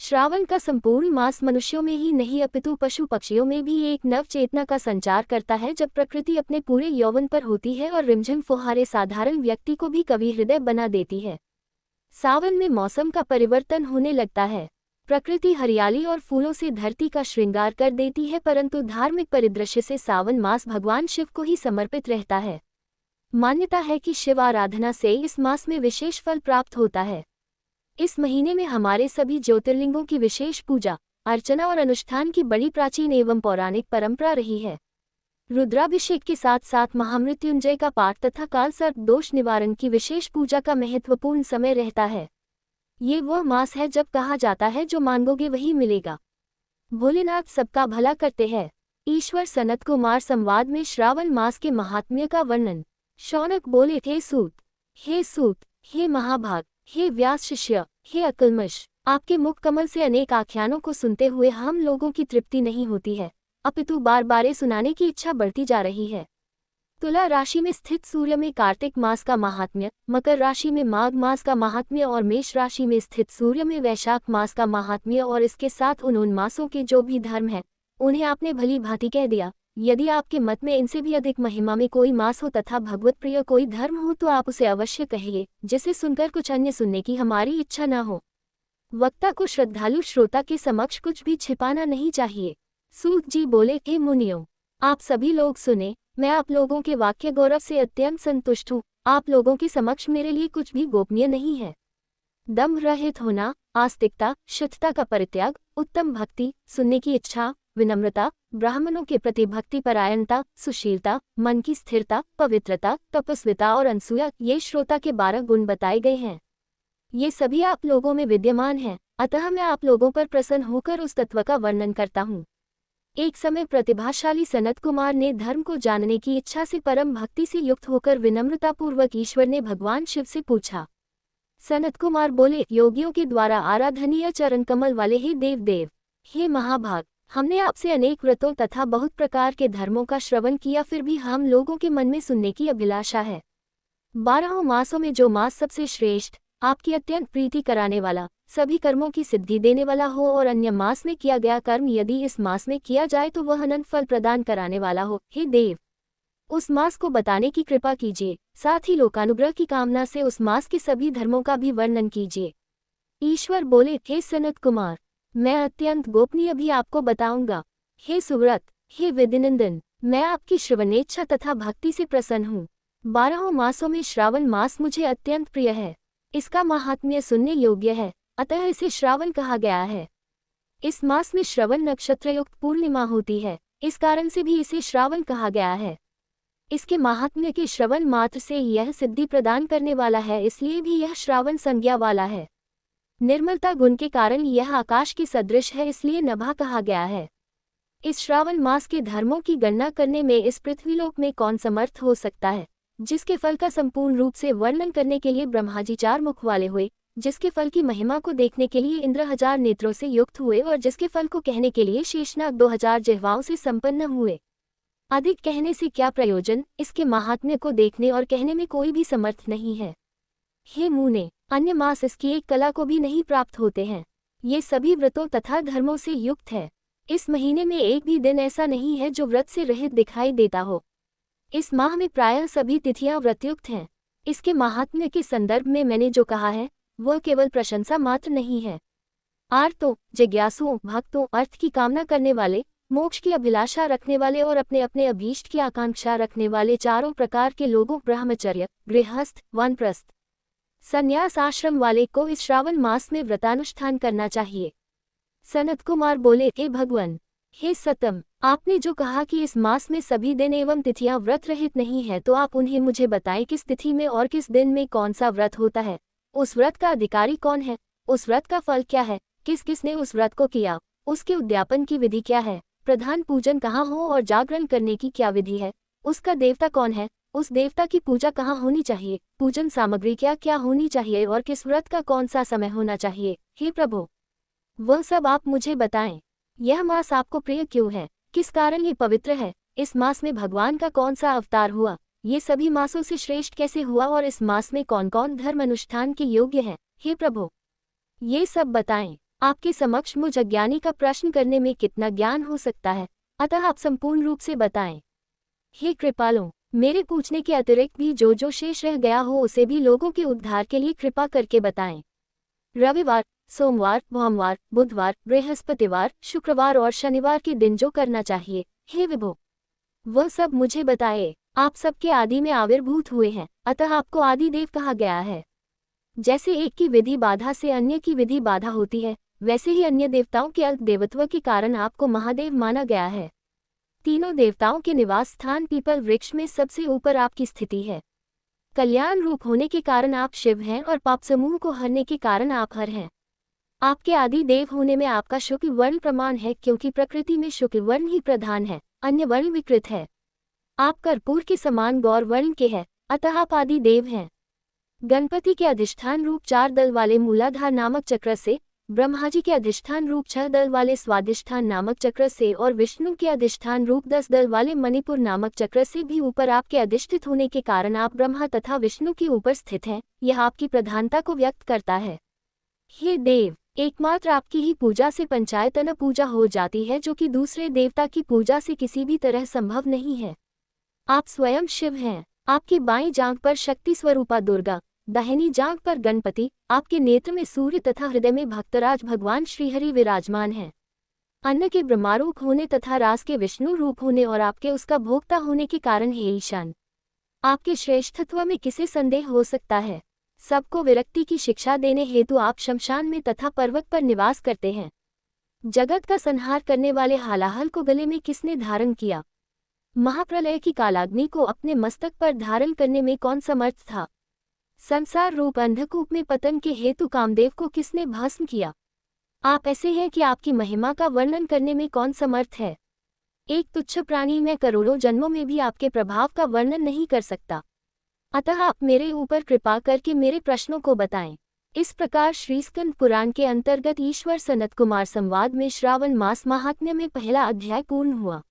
श्रावण का संपूर्ण मास मनुष्यों में ही नहीं अपितु पशु पक्षियों में भी एक नव चेतना का संचार करता है, जब प्रकृति अपने पूरे यौवन पर होती है और रिमझिम फुहारे साधारण व्यक्ति को भी कवि हृदय बना देती है। सावन में मौसम का परिवर्तन होने लगता है। प्रकृति हरियाली और फूलों से धरती का श्रृंगार कर देती है, परंतु धार्मिक परिदृश्य से सावन मास भगवान शिव को ही समर्पित रहता है। मान्यता है कि शिव आराधना से इस मास में विशेष फल प्राप्त होता है। इस महीने में हमारे सभी ज्योतिर्लिंगों की विशेष पूजा अर्चना और अनुष्ठान की बड़ी प्राचीन एवं पौराणिक परंपरा रही है। रुद्राभिषेक के साथ साथ महामृत्युंजय का पाठ तथा काल सर्प दोष निवारण की विशेष पूजा का महत्वपूर्ण समय रहता है। ये वह मास है जब कहा जाता है जो मांगोगे वही मिलेगा। भोलेनाथ सबका भला करते हैं। ईश्वर सनत कुमार संवाद में श्रावण मास के महात्म्य का वर्णन। शौनक बोले, हे सूत, हे महाभाग, हे व्यास शिष्य, हे अकलमश, आपके मुख कमल से अनेक आख्यानों को सुनते हुए हम लोगों की तृप्ति नहीं होती है, अपितु बार बार सुनाने की इच्छा बढ़ती जा रही है। तुला राशि में स्थित सूर्य में कार्तिक मास का महात्म्य, मकर राशि में माघ मास का महात्म्य और मेष राशि में स्थित सूर्य में वैशाख मास का महात्म्य और इसके साथ उन मासों के जो भी धर्म है उन्हें आपने भली भांति कह दिया। यदि आपके मत में इनसे भी अधिक महिमा में कोई मास हो तथा भगवत प्रिय कोई धर्म हो तो आप उसे अवश्य कहिए, जिसे सुनकर कुछ अन्य सुनने की हमारी इच्छा न हो। वक्ता को श्रद्धालु श्रोता के समक्ष कुछ भी छिपाना नहीं चाहिए। सूत जी बोले, हे मुनियों, आप सभी लोग सुने, मैं आप लोगों के वाक्य गौरव से अत्यंत संतुष्ट हूँ। आप लोगों के समक्ष मेरे लिए कुछ भी गोपनीय नहीं है। दम्भ रहित होना, आस्तिकता, शुद्धता का परित्याग, उत्तम भक्ति, सुनने की इच्छा, विनम्रता, ब्राह्मणों के प्रति भक्ति परायणता, सुशीलता, मन की स्थिरता, पवित्रता, तपस्विता और अनसूया, ये श्रोता के 12 गुण बताए गए हैं। ये सभी आप लोगों में विद्यमान हैं, अतः मैं आप लोगों पर प्रसन्न होकर उस तत्व का वर्णन करता हूँ। एक समय प्रतिभाशाली सनत कुमार ने धर्म को जानने की इच्छा से परम भक्ति से युक्त होकर विनम्रतापूर्वक ईश्वर ने भगवान शिव से पूछा। सनत कुमार बोले, योगियों के द्वारा आराधनीय चरण कमल वाले हे देव, हे महाभाग, हमने आपसे अनेक व्रतों तथा बहुत प्रकार के धर्मों का श्रवण किया, फिर भी हम लोगों के मन में सुनने की अभिलाषा है। 12 मासों में जो मास सबसे श्रेष्ठ, आपकी अत्यंत प्रीति कराने वाला, सभी कर्मों की सिद्धि देने वाला हो और अन्य मास में किया गया कर्म यदि इस मास में किया जाए तो वह अनंत फल प्रदान कराने वाला हो, हे देव, उस मास को बताने की कृपा कीजिए। साथ ही लोकानुग्रह की कामना से उस मास के सभी धर्मों का भी वर्णन कीजिए। ईश्वर बोले, हे सनत कुमार, मैं अत्यंत गोपनीय भी आपको बताऊंगा। हे सुव्रत, हे विधिनंदन, मैं आपकी श्रवणेच्छा तथा भक्ति से प्रसन्न हूँ। 12 मासों में श्रावण मास मुझे अत्यंत प्रिय है। इसका महात्म्य सुनने योग्य है, अतः इसे श्रावण कहा गया है। इस मास में श्रवण नक्षत्रयुक्त पूर्णिमा होती है, इस कारण से भी इसे श्रावण कहा गया है। इसके महात्म्य के श्रवण मात्र से यह सिद्धि प्रदान करने वाला है, इसलिए भी यह श्रावण संज्ञा वाला है। निर्मलता गुण के कारण यह आकाश के सदृश है, इसलिए नभा कहा गया है। इस श्रावण मास के धर्मों की गणना करने में इस पृथ्वीलोक में कौन समर्थ हो सकता है, जिसके फल का संपूर्ण रूप से वर्णन करने के लिए ब्रह्मा जी 4 मुख वाले हुए, जिसके फल की महिमा को देखने के लिए इंद्र 1000 नेत्रों से युक्त हुए और जिसके फल को कहने के लिए शेषनाग 2000 जिह्वाओं से संपन्न हुए। अधिक कहने से क्या प्रयोजन, इसके महात्म्य को देखने और कहने में कोई भी समर्थ नहीं है। हे मुने, अन्य मास इसकी एक कला को भी नहीं प्राप्त होते हैं। ये सभी व्रतों तथा धर्मों से युक्त है। इस महीने में एक भी दिन ऐसा नहीं है जो व्रत से रहित दिखाई देता हो। इस माह में प्रायः सभी तिथियां व्रतयुक्त हैं। इसके महात्म्य के संदर्भ में मैंने जो कहा है वह केवल प्रशंसा मात्र नहीं है। आर्तों, जिज्ञासुओं, भक्तों, अर्थ की कामना करने वाले, मोक्ष की अभिलाषा रखने वाले और अपने अपने अभीष्ट की आकांक्षा रखने वाले चारों प्रकार के लोगों, ब्रह्मचर्य, गृहस्थ, वानप्रस्थ, संन्यास आश्रम वाले को इस श्रावण मास में व्रतानुष्ठान करना चाहिए। सनत कुमार बोले, हे भगवान, हे सतम, आपने जो कहा कि इस मास में सभी दिन एवं तिथियां व्रत रहित नहीं है, तो आप उन्हें मुझे बताएं किस तिथि में और किस दिन में कौन सा व्रत होता है, उस व्रत का अधिकारी कौन है, उस व्रत का फल क्या है, किस किसने उस व्रत को किया, उसके उद्यापन की विधि क्या है, प्रधान पूजन कहाँ हो और जागरण करने की क्या विधि है, उसका देवता कौन है, उस देवता की पूजा कहाँ होनी चाहिए, पूजन सामग्री क्या क्या होनी चाहिए और किस व्रत का कौन सा समय होना चाहिए। हे प्रभु, वह सब आप मुझे बताएं। यह मास आपको प्रिय क्यों है, किस कारण ये पवित्र है, इस मास में भगवान का कौन सा अवतार हुआ, ये सभी मासों से श्रेष्ठ कैसे हुआ और इस मास में कौन कौन धर्म अनुष्ठान के योग्य है। हे प्रभु, ये सब बताएं। आपके समक्ष मुझ अज्ञानी का प्रश्न करने में कितना ज्ञान हो सकता है, अतः आप संपूर्ण रूप से बताएं। हे कृपालो, मेरे पूछने के अतिरिक्त भी जो शेष रह गया हो उसे भी लोगों के उद्धार के लिए कृपा करके बताएं। रविवार, सोमवार, सोमवार, बुधवार, बृहस्पतिवार, शुक्रवार और शनिवार के दिन जो करना चाहिए, हे विभो, वह सब मुझे बताए। आप सबके आदि में आविर्भूत हुए हैं, अतः आपको आदि देव कहा गया है। जैसे एक की विधि बाधा से अन्य की विधि बाधा होती है, वैसे ही अन्य देवताओं के अल्प देवत्व के कारण आपको महादेव माना गया है। तीनों देवताओं के निवास स्थान पीपल वृक्ष में सबसे ऊपर आपकी स्थिति है। कल्याण रूप होने के कारण आप शिव हैं और पाप समूह को हरने के कारण आप हर हैं। आपके आदि देव होने में आपका शुक्ल वर्ण प्रमाण है, क्योंकि प्रकृति में शुक्ल वर्ण ही प्रधान है, अन्य वर्ण विकृत है। आप कर्पूर के समान गौर वर्ण के हैं, अतः आप आदि देव हैं। गणपति के अधिष्ठान रूप 4 दल वाले मूलाधार नामक चक्र से, ब्रह्मा जी के अधिष्ठान रूप 6 दल वाले स्वादिष्ठान नामक चक्र से और विष्णु के अधिष्ठान रूप 10 दल वाले मणिपुर नामक चक्र से भी ऊपर आपके अधिष्ठित होने के कारण आप ब्रह्मा तथा विष्णु के ऊपर स्थित हैं। यह आपकी प्रधानता को व्यक्त करता है। हे देव, एकमात्र आपकी ही पूजा से पंचायतन पूजा हो जाती है, जो कि दूसरे देवता की पूजा से किसी भी तरह संभव नहीं है। आप स्वयं शिव हैं। आपकी बाईं जांघ पर शक्ति स्वरूपा दुर्गा, दाहिनी जांघ पर गणपति, आपके नेत्र में सूर्य तथा हृदय में भक्तराज भगवान श्रीहरि विराजमान हैं। अन्न के ब्रह्मारूप होने तथा रास के विष्णु रूप होने और आपके उसका भोक्ता होने के कारण हे ईशान, आपके श्रेष्ठत्व में किसे संदेह हो सकता है। सबको विरक्ति की शिक्षा देने हेतु आप शमशान में तथा पर्वत पर निवास करते हैं। जगत का संहार करने वाले हालाहल को गले में किसने धारण किया? महाप्रलय की कालाग्नि को अपने मस्तक पर धारण करने में कौन समर्थ था? संसार रूप अंधकूप में पतन के हेतु कामदेव को किसने भस्म किया? आप ऐसे हैं कि आपकी महिमा का वर्णन करने में कौन समर्थ है? एक तुच्छ प्राणी मैं करोड़ों जन्मों में भी आपके प्रभाव का वर्णन नहीं कर सकता, अतः आप मेरे ऊपर कृपा करके मेरे प्रश्नों को बताएं। इस प्रकार श्री स्कंद पुराण के अंतर्गत ईश्वर सनत कुमार संवाद में श्रावण मास महात्म्य में पहला अध्याय पूर्ण हुआ।